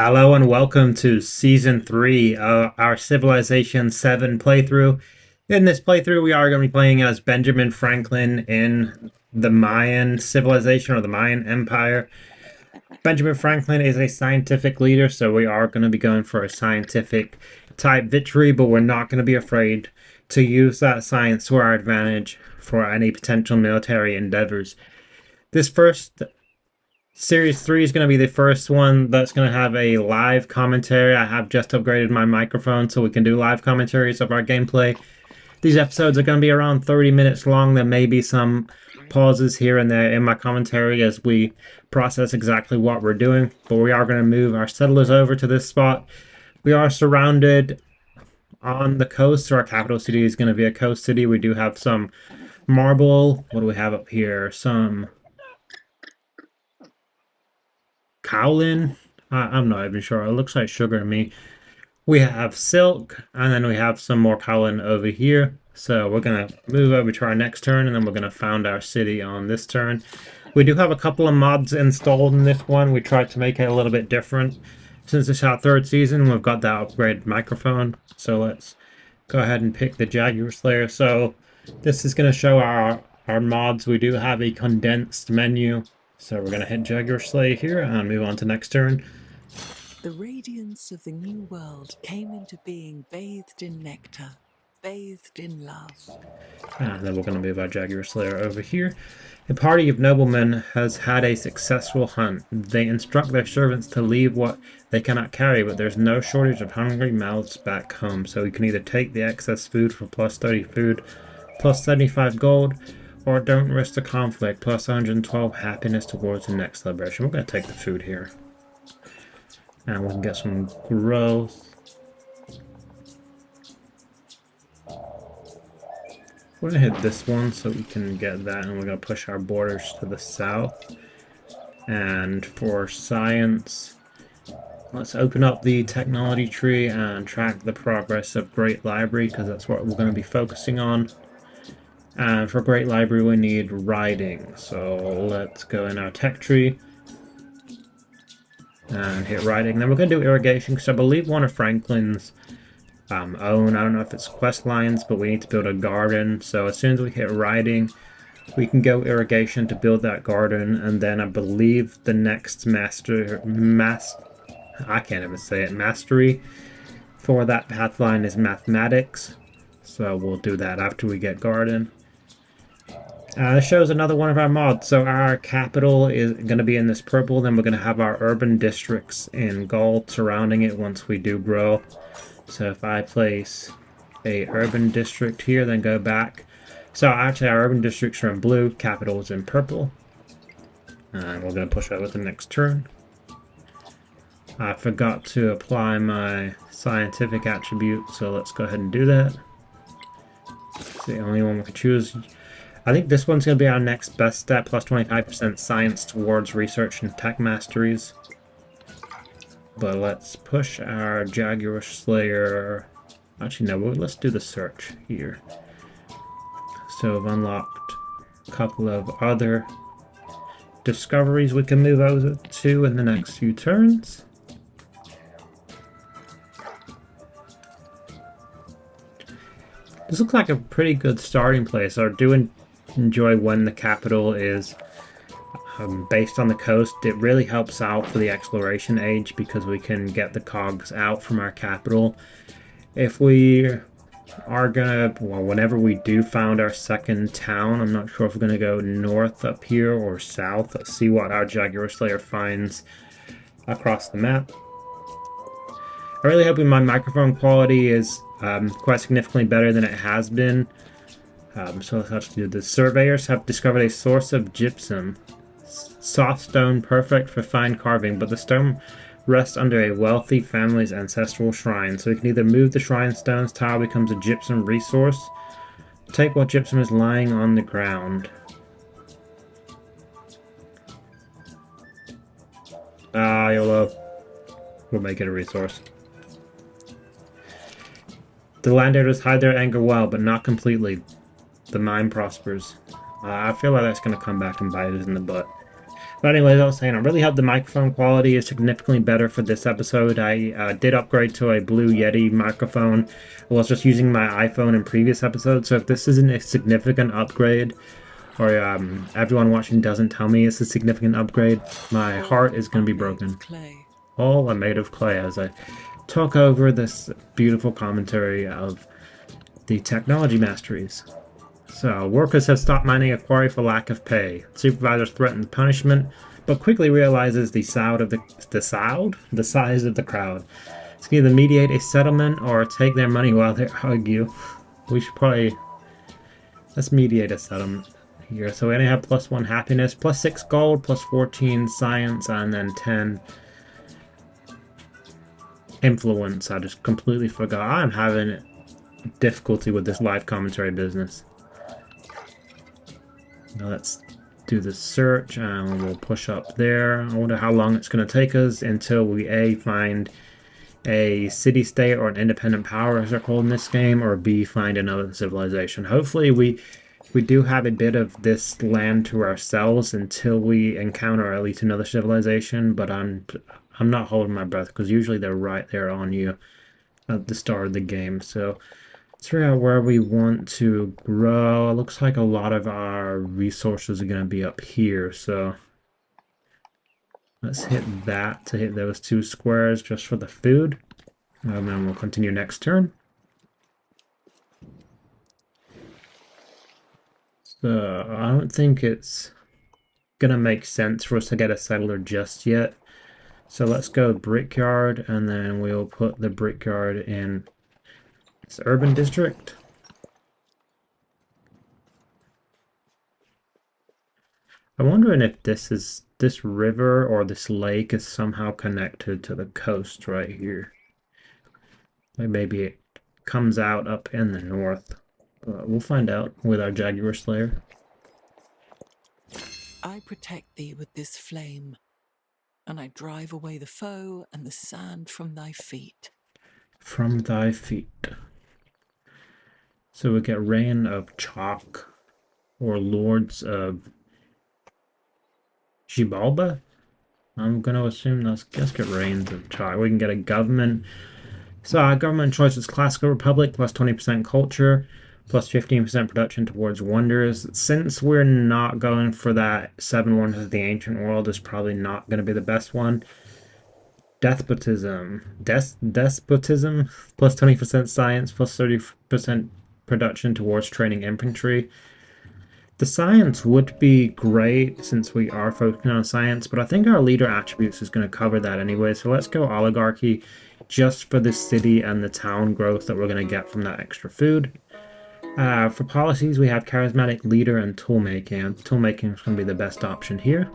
Hello and welcome to Season 3 of our Civilization 7 playthrough. In this playthrough, we are going to be playing as Benjamin Franklin in the Mayan civilization or the Mayan Empire. Benjamin Franklin is a scientific leader, so we are going to be going for a scientific type victory, but we're not going to be afraid to use that science to our advantage for any potential military endeavors. This first Series 3 is going to be the first one that's going to have a live commentary. I have just upgraded my microphone so we can do live commentaries of our gameplay. These episodes are going to be around 30 minutes long. There may be some pauses here and there in my commentary as we process exactly what we're doing, but we are going to move our settlers over to this spot. We are surrounded on the coast, so our capital city is going to be a coast city. We do have some marble. What do we have up here? Some kaolin. I'm not even sure. It looks like sugar to me. We have silk, and then we have some more kaolin over here. So we're going to move over to our next turn, and then we're going to found our city on this turn. We do have a couple of mods installed in this one. We tried to make it a little bit different. Since it's our third season, we've got that upgraded microphone. So let's go ahead and pick the Jaguar Slayer. So this is going to show our mods. We do have a condensed menu. So we're going to hit Jaguar Slayer here and move on to next turn. The radiance of the new world came into being bathed in nectar, bathed in love. And then we're going to move our Jaguar Slayer over here. A party of noblemen has had a successful hunt. They instruct their servants to leave what they cannot carry, but there's no shortage of hungry mouths back home. So we can either take the excess food for plus 30 food, plus 75 gold, or don't risk the conflict, plus 112 happiness towards the next celebration. We're going to take the food here. And we can get some growth. We're going to hit this one so we can get that, and we're going to push our borders to the south. And for science, let's open up the technology tree and track the progress of Great Library, because that's what we're going to be focusing on. And for Great Library, we need writing. So let's go in our tech tree and hit writing. Then we're going to do irrigation, because I believe one of Franklin's own, I don't know if it's quest lines, but we need to build a garden. So as soon as we hit writing, we can go irrigation to build that garden. And then I believe the next mastery for that path line is mathematics. So we'll do that after we get garden. This shows another one of our mods. So our capital is going to be in this purple. Then we're going to have our urban districts in gold surrounding it once we do grow. So if I place a urban district here, then go back. So actually our urban districts are in blue, capital is in purple. And we're going to push over to the next turn. I forgot to apply my scientific attribute, so let's go ahead and do that. It's the only one we can choose. I think this one's going to be our next best step, plus 25% science towards research and tech masteries. But let's push our Jaguar Slayer. Actually, no, let's do the search here. So we've unlocked a couple of other discoveries we can move over to in the next few turns. This looks like a pretty good starting place. I do enjoy when the capital is based on the coast. It really helps out for the exploration age because we can get the cogs out from our capital. If we are gonna, well, whenever we do found our second town, I'm not sure if we're gonna go north up here or south. Let's see what our Jaguar Slayer finds across the map. I'm really hoping my microphone quality is quite significantly better than it has been. So let's actually do this. Surveyors have discovered a source of gypsum. Soft stone, perfect for fine carving, but the stone rests under a wealthy family's ancestral shrine. So we can either move the shrine stone's tile becomes a gypsum resource. Take what gypsum is lying on the ground. YOLO. We'll make it a resource. The landowners hide their anger well, but not completely. The mine prospers. I feel like that's going to come back and bite us in the butt. But anyways, I was saying, I really hope the microphone quality is significantly better for this episode. I did upgrade to a Blue Yeti microphone. I was just using my iPhone in previous episodes, so if this isn't a significant upgrade, or everyone watching doesn't tell me it's a significant upgrade, my heart is going to be broken. All are made of clay, as I talk over this beautiful commentary of the technology masteries. So, workers have stopped mining a quarry for lack of pay. Supervisors threaten punishment, but quickly realizes the size of the crowd. It's can either mediate a settlement or take their money while they argue. We should probably let's mediate a settlement here. So we only have +1 happiness, +6 gold, +14 science, and then 10 influence. I just completely forgot. I'm having difficulty with this live commentary business. Now let's do the search and we'll push up there. I wonder how long it's going to take us until we find a city-state or an independent power, as they're called in this game, or B, find another civilization. Hopefully we do have a bit of this land to ourselves until we encounter at least another civilization, but I'm not holding my breath because usually they're right there on you at the start of the game. So let's figure out where we want to grow. It looks like a lot of our resources are going to be up here, so let's hit that to hit those 2 squares just for the food. And then we'll continue next turn. So I don't think it's going to make sense for us to get a settler just yet. So let's go brickyard, and then we'll put the brickyard in this urban district. I'm wondering if this river or this lake is somehow connected to the coast right here. Like maybe it comes out up in the north. But we'll find out with our Jaguar Slayer. I protect thee with this flame, and I drive away the foe and the sand from thy feet. From thy feet. So we get Reign of Chalk, or Lords of Xibalba? I'm going to assume let's get Reigns of Chalk. We can get a government. So our government choice is Classical Republic, +20% culture, +15% production towards wonders. Since we're not going for that 7 wonders of the ancient world, is probably not going to be the best one. Despotism, +20% science, +30% production towards training infantry. The science would be great since we are focusing on science, but I think our leader attributes is going to cover that anyway. So let's go oligarchy just for the city and the town growth that we're going to get from that extra food. For policies, we have charismatic leader and toolmaking. And toolmaking is going to be the best option here.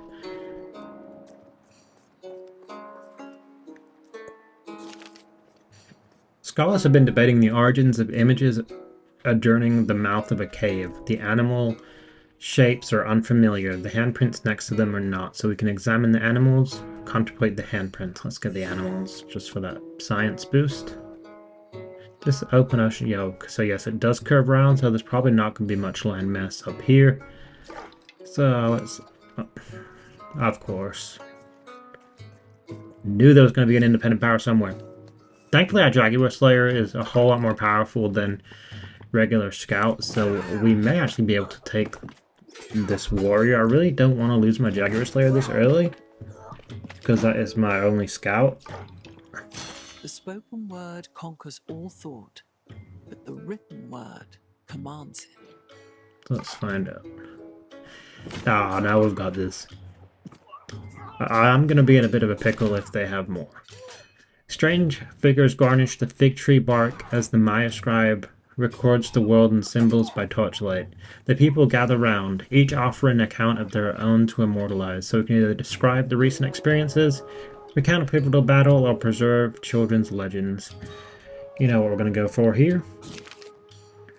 Scholars have been debating the origins of images adjourning the mouth of a cave. The animal shapes are unfamiliar. The handprints next to them are not. So we can examine the animals, contemplate the handprints. Let's get the animals just for that science boost. This open ocean yoke. So yes, it does curve around, so there's probably not going to be much land mass up here. So let's... of course. Knew there was going to be an independent power somewhere. Thankfully, our Jaguar Slayer is a whole lot more powerful than regular scouts, so we may actually be able to take this warrior. I really don't want to lose my Jaguar Slayer this early, because that is my only scout. The spoken word conquers all thought, but the written word commands it. Let's find out. Ah, now we've got this. I'm going to be in a bit of a pickle if they have more. Strange figures garnish the fig tree bark as the Maya scribe records the world in symbols by torchlight. The people gather round, each offering an account of their own to immortalize, so we can either describe the recent experiences, recount a pivotal battle, or preserve children's legends. You know what we're going to go for here.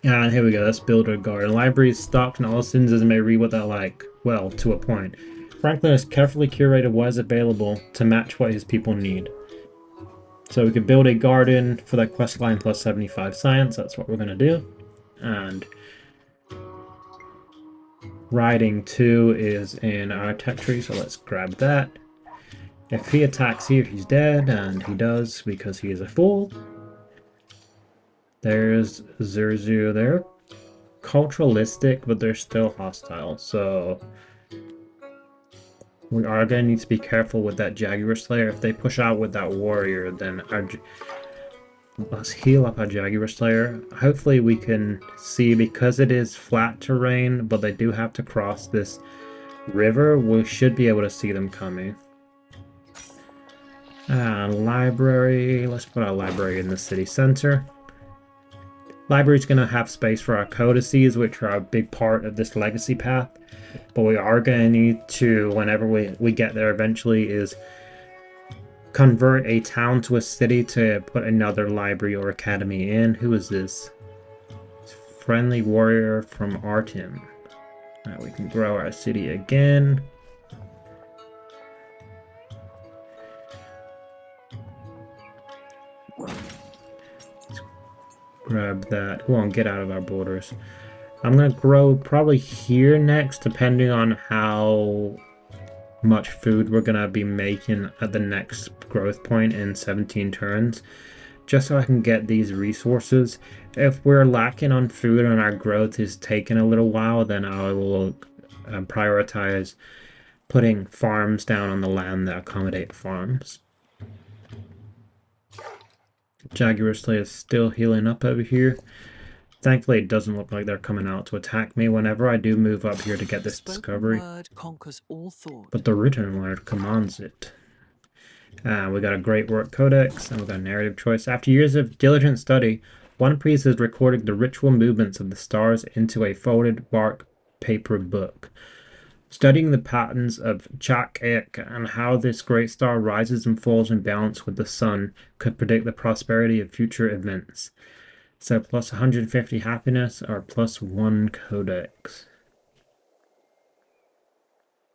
And here we go, let's build a garden. Library is stocked and all citizens may read what they like. Well, to a point. Franklin has carefully curated what is available to match what his people need. So we could build a garden for that quest line +75 science. That's what we're going to do. And Riding 2 is in our tech tree, so let's grab that. If he attacks here, he's dead, and he does because he is a fool. There's Zurzu. They're culturalistic, but they're still hostile, so we are going to need to be careful with that Jaguar Slayer. If they push out with that warrior, then let's heal up our Jaguar Slayer. Hopefully we can see, because it is flat terrain, but they do have to cross this river, we should be able to see them coming. Library. Let's put our library in the city center. Library's going to have space for our codices, which are a big part of this legacy path. But we are going to need to, whenever we get there eventually, is convert a town to a city to put another library or academy in. Who is this? Friendly warrior from Artem. Now we can grow our city again. Let's grab that. Go on, get out of our borders. I'm going to grow probably here next, depending on how much food we're going to be making at the next growth point in 17 turns, just so I can get these resources. If we're lacking on food and our growth is taking a little while, then I will prioritize putting farms down on the land that accommodate farms. Jaguar Slayer is still healing up over here. Thankfully, it doesn't look like they're coming out to attack me whenever I do move up here to get this discovery. Word conquers all thought. But the written word commands it. We got a great work codex, and we got a narrative choice. After years of diligent study, one priest has recorded the ritual movements of the stars into a folded bark paper book. Studying the patterns of Chak-ek and how this great star rises and falls in balance with the sun could predict the prosperity of future events. So plus 150 happiness or plus 1 codex.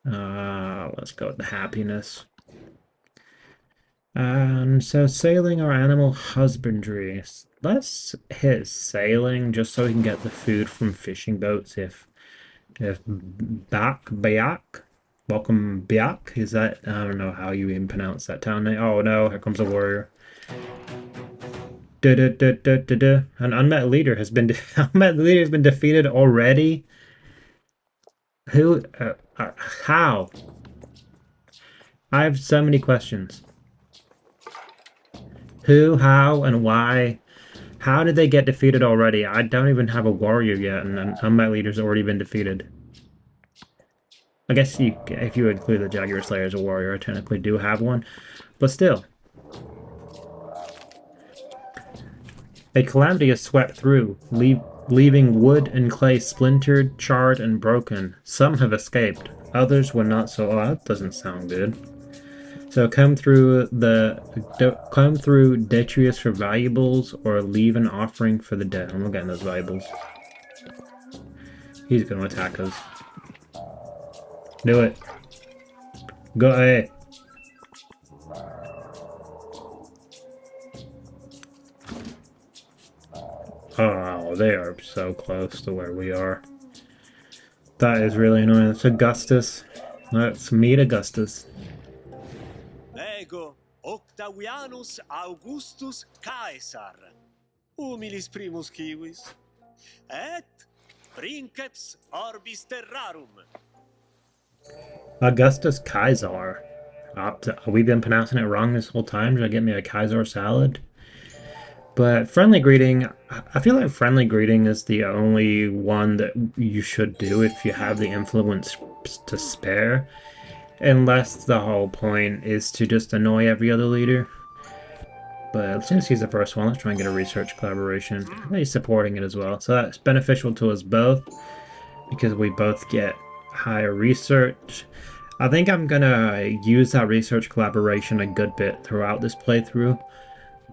Let's go with the happiness. And so sailing or animal husbandry. Let's hit sailing just so we can get the food from fishing boats. If Bàak, welcome Bàak. Is that, I don't know how you even pronounce that town name. Oh no, here comes a warrior. An unmet leader has been defeated already. Who? How? I have so many questions. Who, how, and why? How did they get defeated already? I don't even have a warrior yet, and an unmet leader's already been defeated. I guess if you include the Jaguar Slayer as a warrior, I technically do have one, but still. A calamity has swept through, leaving wood and clay splintered, charred, and broken. Some have escaped. Others were not so. Oh, that doesn't sound good. So come through detritus for valuables, or leave an offering for the dead. I'm not getting those valuables. He's going to attack us. Do it. Go ahead. Oh, they are so close to where we are. That is really annoying. It's Augustus. Let's meet Augustus. Ego Octavianus Augustus Caesar, humilis primus civis, et princeps orbis terrarum. Augustus Caesar. We've been pronouncing it wrong this whole time. Should I get me a Kaiser salad? But friendly greeting, I feel like friendly greeting is the only one that you should do if you have the influence to spare. Unless the whole point is to just annoy every other leader. But since he's the first one, let's try and get a research collaboration. He's supporting it as well. So that's beneficial to us both, because we both get higher research. I think I'm gonna use that research collaboration a good bit throughout this playthrough.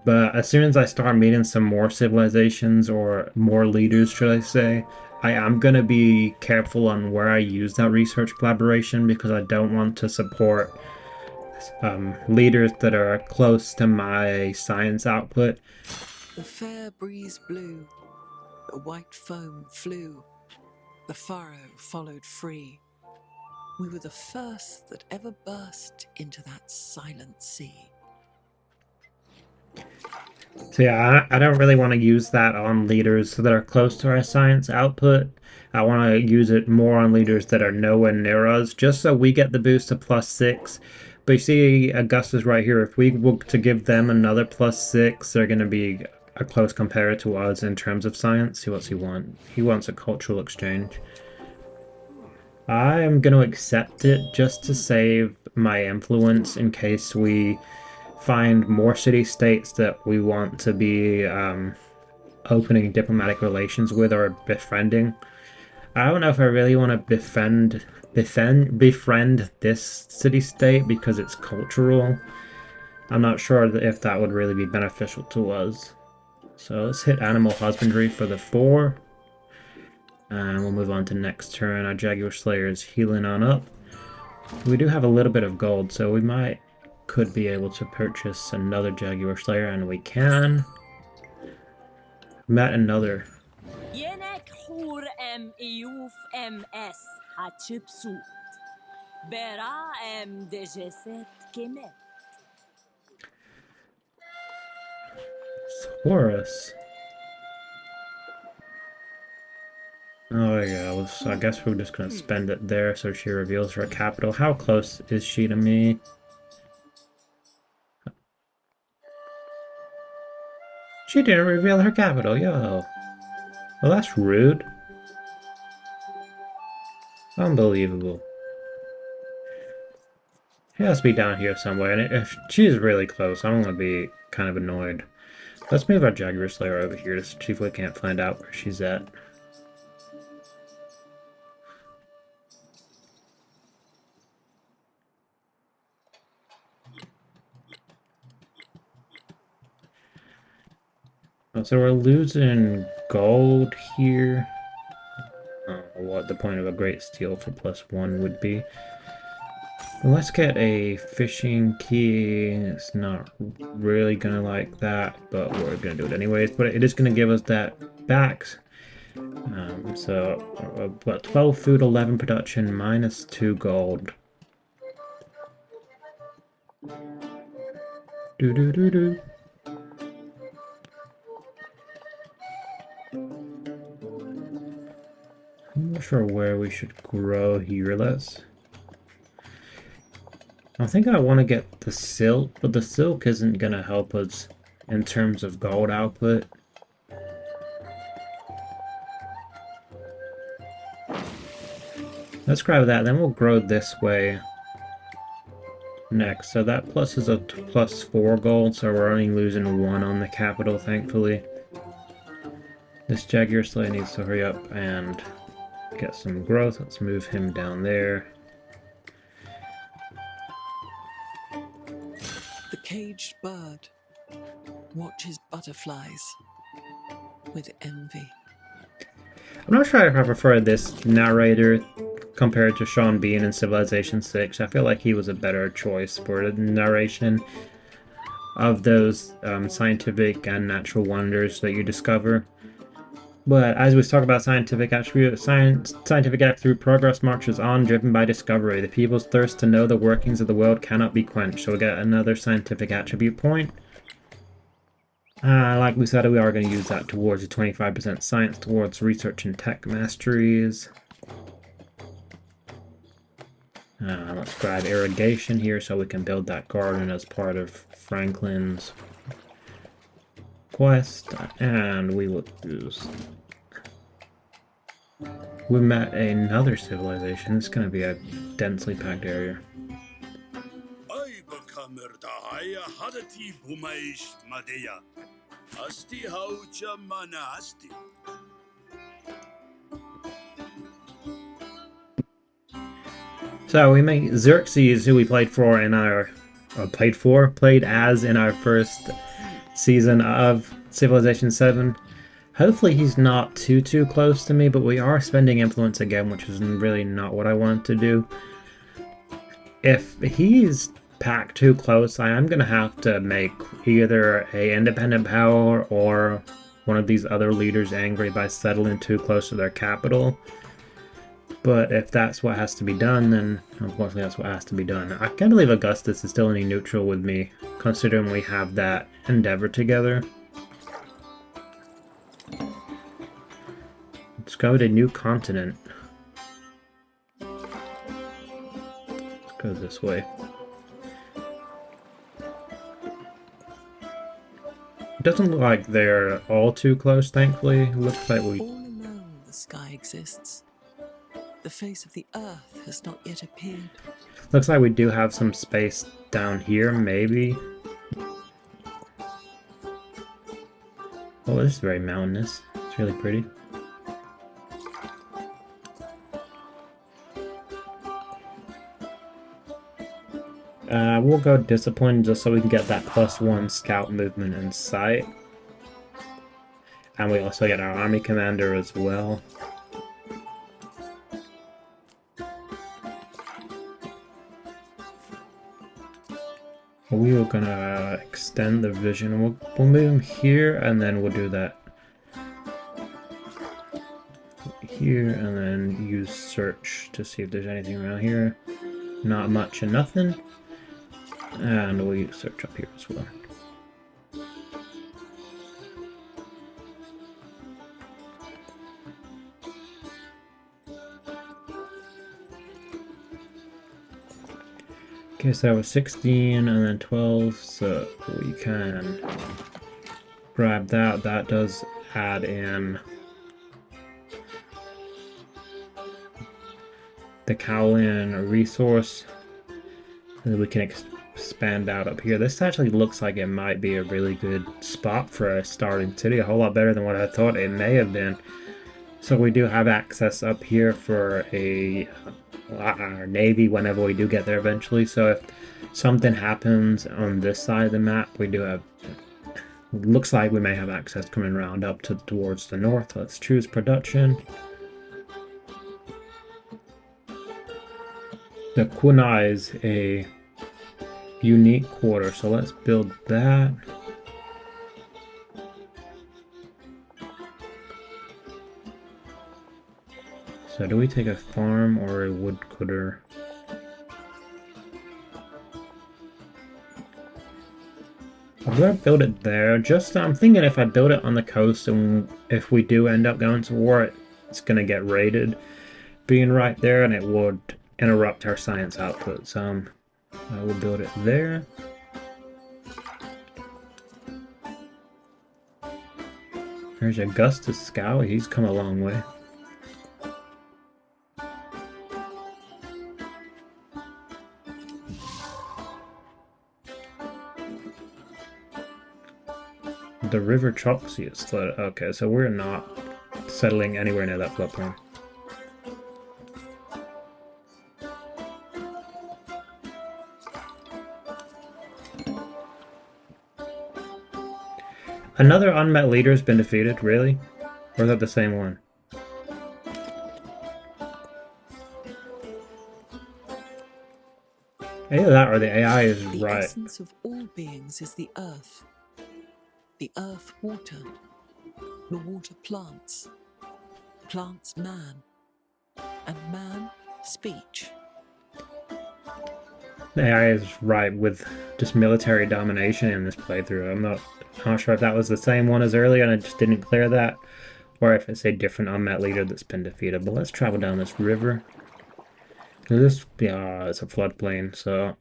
But as soon as I start meeting some more civilizations, or more leaders, should I say, I am going to be careful on where I use that research collaboration, because I don't want to support leaders that are close to my science output. The fair breeze blew, the white foam flew. The furrow followed free. We were the first that ever burst into that silent sea. So yeah, I don't really want to use that on leaders that are close to our science output. I want to use it more on leaders that are nowhere near us, just so we get the boost to +6. But you see Augustus right here, if we were to give them another +6, they're going to be a close comparator to us in terms of science. See what's he want? He wants a cultural exchange. I am going to accept it just to save my influence in case we find more city-states that we want to be opening diplomatic relations with or befriending. I don't know if I really want to befriend this city-state because it's cultural. I'm not sure if that would really be beneficial to us. So let's hit animal husbandry for the 4. And we'll move on to next turn. Our Jaguar Slayer is healing on up. We do have a little bit of gold, so we could be able to purchase another Jaguar Slayer, and we can. Met another. Taurus. Oh yeah, I guess we're just gonna spend it there so she reveals her capital. How close is she to me? She didn't reveal her capital, yo. Well, that's rude. Unbelievable. She has to be down here somewhere, and if she's really close, I'm gonna be kind of annoyed. Let's move our Jaguar Slayer over here to see if we can't find out where she's at. So we're losing gold here. I don't know what the point of a Great Steel for +1 would be. Well, let's get a fishing key. It's not really gonna like that, but we're gonna do it anyways. But it is gonna give us that Bàak. So, 12 food, 11 production, -2 gold. Do. I'm not sure where we should grow here. I think I want to get the silk, but the silk isn't going to help us in terms of gold output. Let's grab that, then we'll grow this way next. So that plus is a +4 gold, so we're only losing 1 on the capital, thankfully. This Jaguar Slayer needs to hurry up and get some growth. Let's move him down there. The caged bird watches butterflies with envy. I'm not sure if I prefer this narrator compared to Sean Bean in Civilization 6. I feel like he was a better choice for the narration of those scientific and natural wonders that you discover. But as we talk about scientific attribute, scientific attribute progress marches on, driven by discovery. The people's thirst to know the workings of the world cannot be quenched. So we get another scientific attribute point. Like we said, we are going to use that towards the 25% science, towards research and tech masteries. Let's grab irrigation here so we can build that garden as part of Franklin's quest, and we will use. We met another civilization. It's going to be a densely packed area. So we make Xerxes, who we played as in our first season of Civilization 7. Hopefully he's not too close to me, but we are spending influence again, which is really not what I wanted to do. If he's packed too close, I am going to have to make either a independent power or one of these other leaders angry by settling too close to their capital. But if that's what has to be done, then unfortunately that's what has to be done. I can't believe Augustus is still only neutral with me, considering we have that endeavor together. Let's go to New Continent. Let's go this way. It doesn't look like they're all too close, thankfully. It looks like we... All alone the sky exists. The face of the earth has not yet appeared. Looks like we do have some space down here, maybe. Oh, this is very mountainous. It's really pretty. We'll go discipline just so we can get that +1 scout movement in sight. And we also get our army commander as well. We are gonna extend the vision. We'll move him here, and then we'll do that here, and then use search to see if there's anything around here. Not much and nothing. And we'll use search up here as well. Okay, so that was 16 and then 12, so we can grab that. That does add in the Cowlin resource, and then we can expand out up here. This actually looks like it might be a really good spot for a starting city, a whole lot better than what I thought it may have been. So we do have access up here for our navy whenever we do get there eventually. So if something happens on this side of the map, we do have, looks like we may have access coming around up towards the north. Let's choose production. The Kunai is a unique quarter, so let's build that. So do we take a farm or a woodcutter? I'm gonna build it there. I'm thinking if I build it on the coast, and if we do end up going to war, it's gonna get raided being right there, and it would interrupt our science output. So I will build it there. There's Augustus Scout. He's come a long way. The River Choxy is flooded. Okay, so we're not settling anywhere near that floodplain. Another unmet leader has been defeated, really? Or is that the same one? Either that or the AI is The right. essence of all beings is the earth. The earth water. The water plants. Plants man. And man speech. The AI is right with just military domination in this playthrough. I'm not sure if that was the same one as earlier and I just didn't clear that, or if it's a different unmet leader that's been defeated. But let's travel down this river. It's a floodplain, so...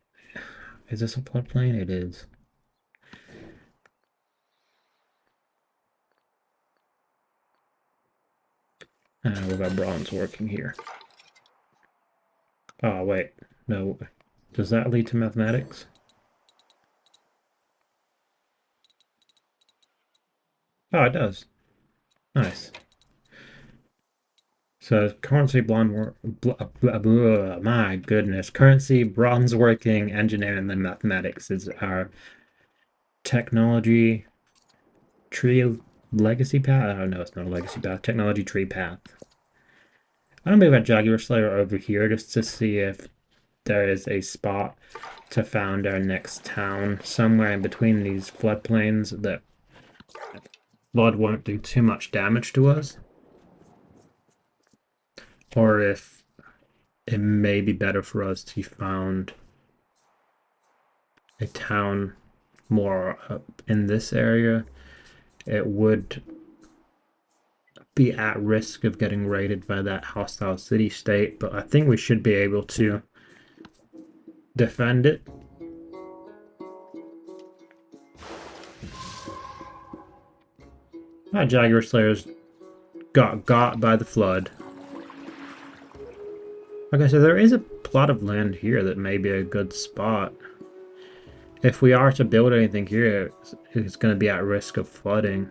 Is this a floodplain? It is. We've got bronze working here. Oh, wait. No. Does that lead to mathematics? Oh, it does. Nice. So currency, my goodness. Currency, bronze working, engineering, and then mathematics is our technology tree legacy path. Oh, no, it's not a legacy path. Technology tree path. I'm gonna move a Jaguar Slayer over here just to see if there is a spot to found our next town somewhere in between these floodplains that flood won't do too much damage to us. Or if it may be better for us to found a town more up in this area. It would be at risk of getting raided by that hostile city-state, but I think we should be able to defend it. Our Jaguar Slayers got by the flood. Okay, so there is a plot of land here that may be a good spot. If we are to build anything here, it's going to be at risk of flooding.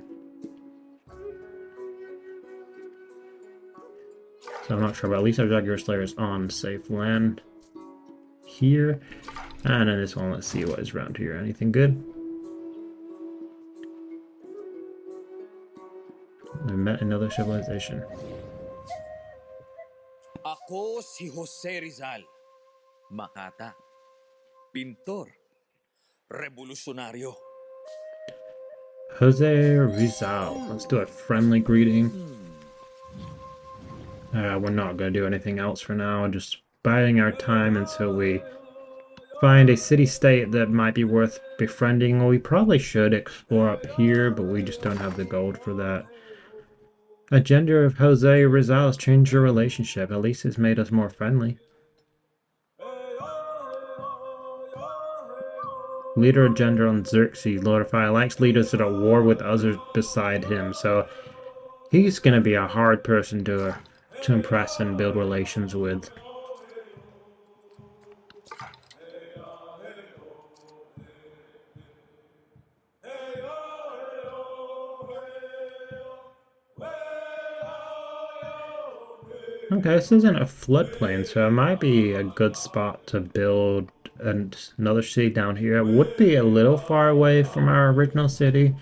So I'm not sure, but at least our Jaguar Slayer is on safe land here. And then this one, let's see what is around here. Anything good? I met another civilization. Ako si Jose Rizal, Makata, pintor, revolusyonaryo. Jose Rizal. Let's do a friendly greeting. We're not going to do anything else for now. Just biding our time until we find a city-state that might be worth befriending. Well, we probably should explore up here, but we just don't have the gold for that. Agenda of Jose Rizal has changed your relationship. At least it's made us more friendly. Leader agenda on Xerxes. Lord of Fire likes leaders that are at war with others beside him. So he's going to be a hard person to impress and build relations with. Okay, this isn't a floodplain, so it might be a good spot to build another city down here. It would be a little far away from our original city.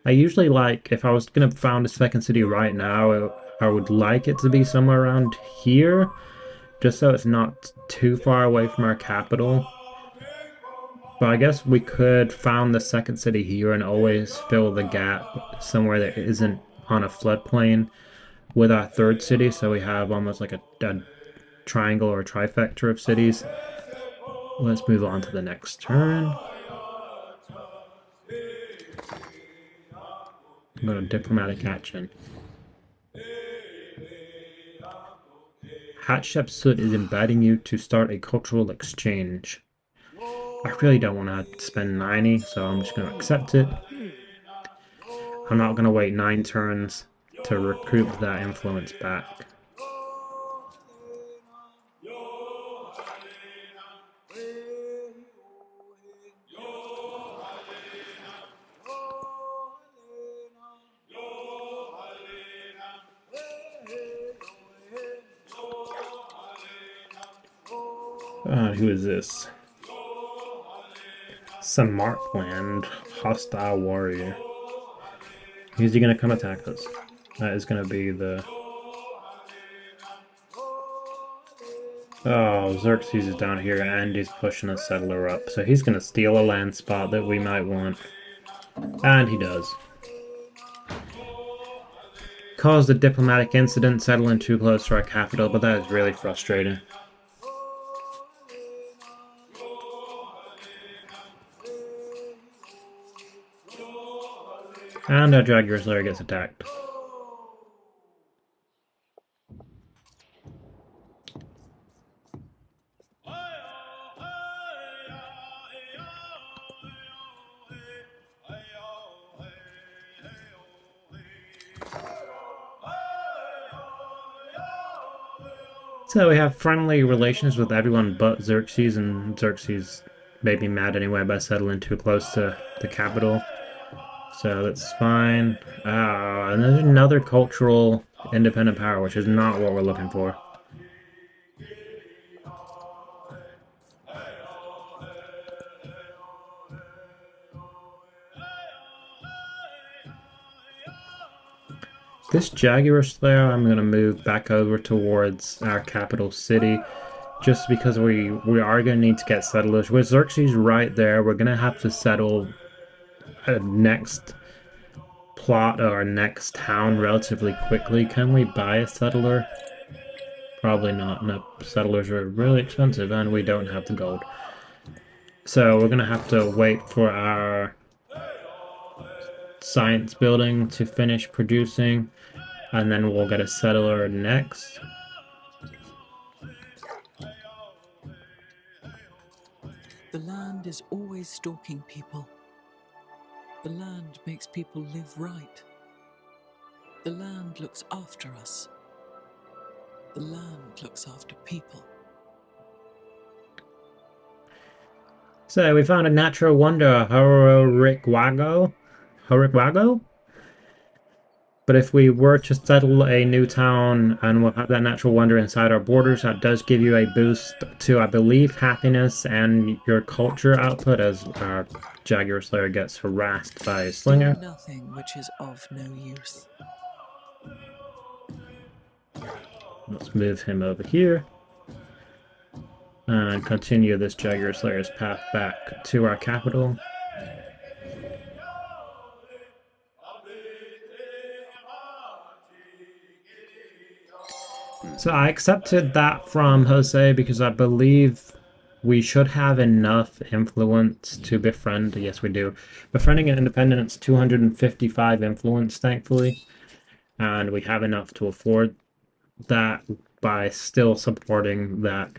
I usually like, if I was going to found a second city right now, I would like it to be somewhere around here, just so it's not too far away from our capital. But I guess we could found the second city here and always fill the gap somewhere that isn't on a floodplain with our third city, so we have almost like a triangle or a trifecta of cities. Let's move on to the next turn. Go to diplomatic action. Hatshepsut is inviting you to start a cultural exchange. I really don't want to spend 90, so I'm just going to accept it. I'm not going to wait 9 turns to recoup that influence back. Who is this? Samarkand, hostile warrior. Who's he gonna come attack us? That is gonna be the... Oh, Xerxes is down here and he's pushing a settler up. So he's gonna steal a land spot that we might want. And he does. Caused a diplomatic incident, settling too close to our capital, but that is really frustrating. And our Jaguar Slayer gets attacked. So we have friendly relations with everyone but Xerxes, and Xerxes may be mad anyway by settling too close to the capital. So that's fine. And there's another cultural independent power, which is not what we're looking for. This Jaguar Slayer, I'm going to move back over towards our capital city, just because we are going to need to get settlers. With Xerxes right there, we're going to have to settle a next plot or next town relatively quickly. Can we buy a settler? Probably not. No, settlers are really expensive and we don't have the gold. So we're gonna have to wait for our science building to finish producing, and then we'll get a settler next. The land is always stalking people. The land makes people live right. The land looks after us. The land looks after people. So we found a natural wonder, Horikwago? But if we were to settle a new town and we'll have that natural wonder inside our borders, that does give you a boost to, I believe, happiness and your culture output as our Jaguar Slayer gets harassed by a slinger. Do nothing which is of no use. Let's move him over here and continue this Jaguar Slayer's path back to our capital. So I accepted that from Jose because I believe we should have enough influence to befriend. Yes, we do. Befriending an independence, 255 influence, thankfully. And we have enough to afford that by still supporting that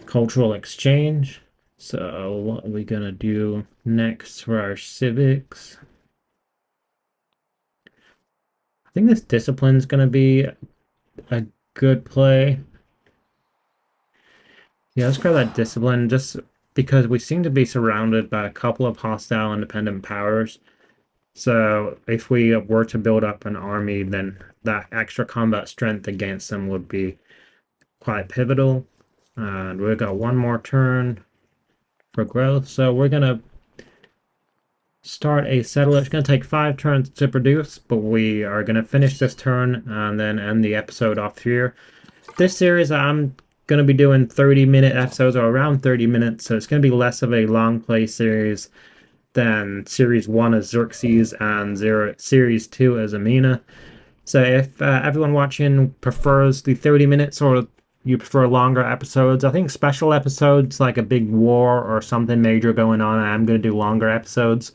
cultural exchange. So what are we gonna do next for our civics? I think this discipline is gonna be a good play. Yeah, let's grab that discipline just because we seem to be surrounded by a couple of hostile independent powers. So if we were to build up an army, then that extra combat strength against them would be quite pivotal. And we've got one more turn for growth. So we're going to start a settler. It's going to take 5 turns to produce, but we are going to finish this turn and then end the episode off here. This series, I'm going to be doing 30-minute episodes or around 30 minutes, so it's going to be less of a long play series than Series 1 as Xerxes and Series 2 as Amina. So if everyone watching prefers the 30 minutes or you prefer longer episodes, I think special episodes like a big war or something major going on, I'm going to do longer episodes.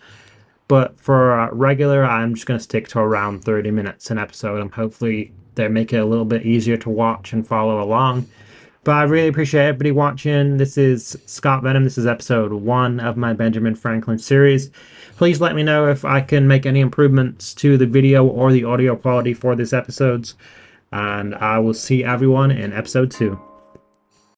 But for regular, I'm just going to stick to around 30 minutes an episode, and hopefully they make it a little bit easier to watch and follow along. But I really appreciate everybody watching. This is Scott Venom. This is episode 1 of my Benjamin Franklin series. Please let me know if I can make any improvements to the video or the audio quality for these episodes. And I will see everyone in episode 2.